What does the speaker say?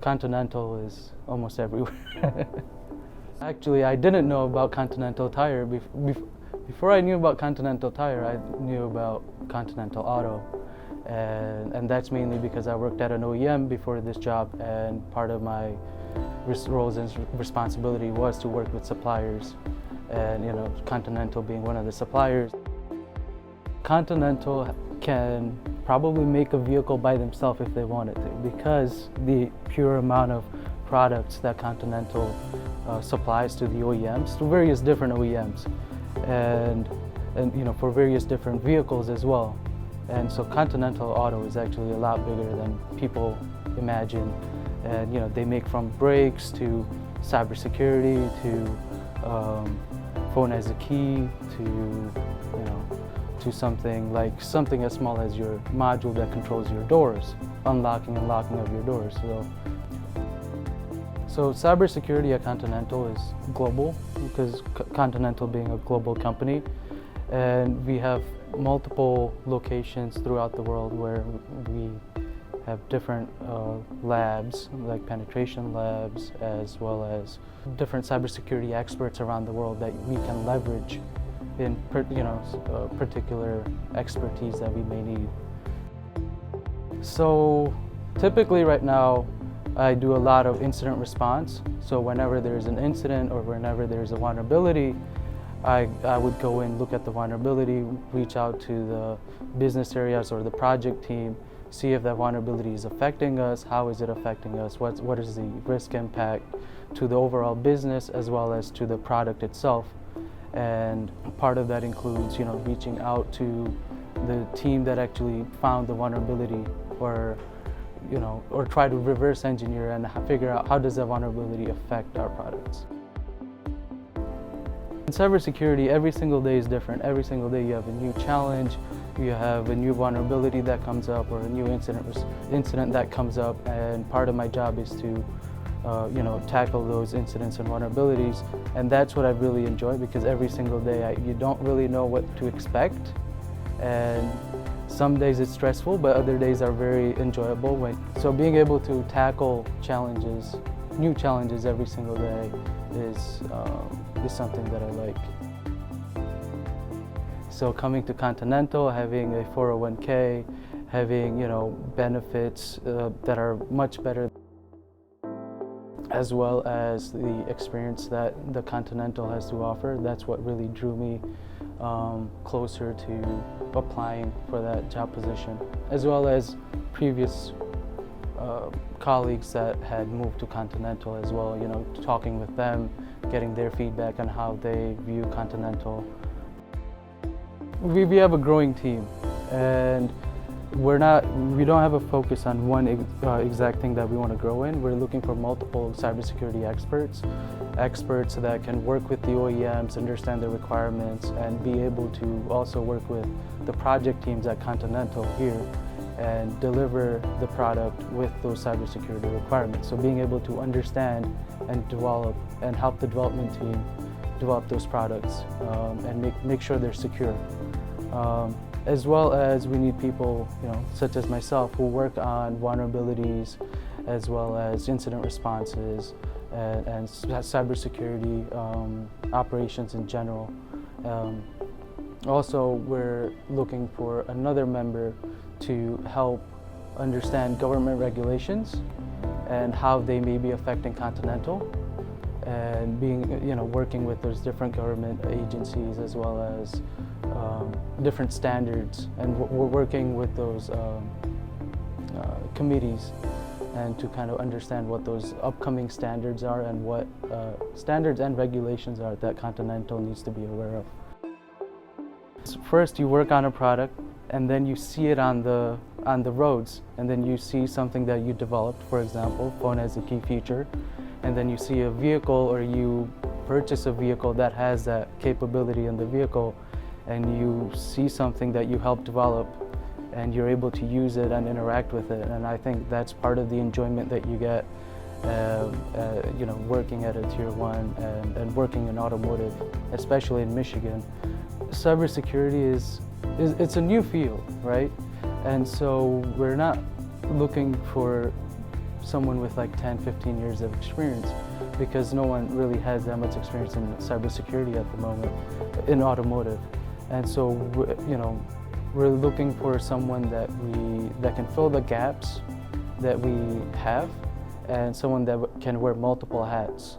Continental is almost everywhere. Actually, I didn't know about Continental Tire. Before I knew about Continental Tire, I knew about Continental Auto. And that's mainly because I worked at an OEM before this job, and part of my roles and responsibility was to work with suppliers, and Continental being one of the suppliers. Continental can probably make a vehicle by themselves if they wanted to, because the pure amount of products that Continental supplies to the OEMs, to various different OEMs, and for various different vehicles as well. And so Continental Auto is actually a lot bigger than people imagine. And they make from brakes to cybersecurity to phone as a key to something as small as your module that controls your doors, unlocking and locking of your doors. So cybersecurity at Continental is global, because Continental being a global company, and we have multiple locations throughout the world where we have different labs, like penetration labs, as well as different cybersecurity experts around the world that we can leverage in particular expertise that we may need. So typically right now I do a lot of incident response. So whenever there's an incident or whenever there's a vulnerability, I would go in, look at the vulnerability, reach out to the business areas or the project team, see if that vulnerability is affecting us, how is it affecting us, what is the risk impact to the overall business as well as to the product itself. And part of that includes reaching out to the team that actually found the vulnerability, or try to reverse engineer and figure out how does that vulnerability affect our products. In cybersecurity, every single day is different. Every single day you have a new challenge, you have a new vulnerability that comes up, or a new incident that comes up, and part of my job is to tackle those incidents and vulnerabilities. And that's what I really enjoy, because every single day you don't really know what to expect, and some days it's stressful, but other days are very enjoyable. So being able to tackle challenges, new challenges every single day is something that I like. So coming to Continental, having a 401k, having benefits that are much better, as well as the experience that the Continental has to offer, that's what really drew me closer to applying for that job position, as well as previous colleagues that had moved to Continental as well, talking with them, getting their feedback on how they view Continental. We have a growing team, and we don't have a focus on one exact thing that we want to grow in. We're looking for multiple cybersecurity experts that can work with the OEMs, understand their requirements, and be able to also work with the project teams at Continental here and deliver the product with those cybersecurity requirements. So being able to understand and develop and help the development team develop those products and make sure they're secure. As well as we need people, such as myself, who work on vulnerabilities, as well as incident responses and cybersecurity operations in general. Also, we're looking for another member to help understand government regulations and how they may be affecting Continental, and working with those different government agencies, as well as different standards, and we're working with those committees, and to kind of understand what those upcoming standards are and what standards and regulations are that Continental needs to be aware of. First, you work on a product, and then you see it on the roads, and then you see something that you developed, for example, phone as a key feature, and then you see a vehicle, or you purchase a vehicle that has that capability in the vehicle, and you see something that you helped develop, and you're able to use it and interact with it. And I think that's part of the enjoyment that you get working at a tier 1 and working in automotive, especially in Michigan. Cybersecurity it's a new field, right? And so we're not looking for someone with like 10, 15 years of experience, because no one really has that much experience in cybersecurity at the moment in automotive. And so, we're looking for someone that can fill the gaps that we have, and someone that can wear multiple hats.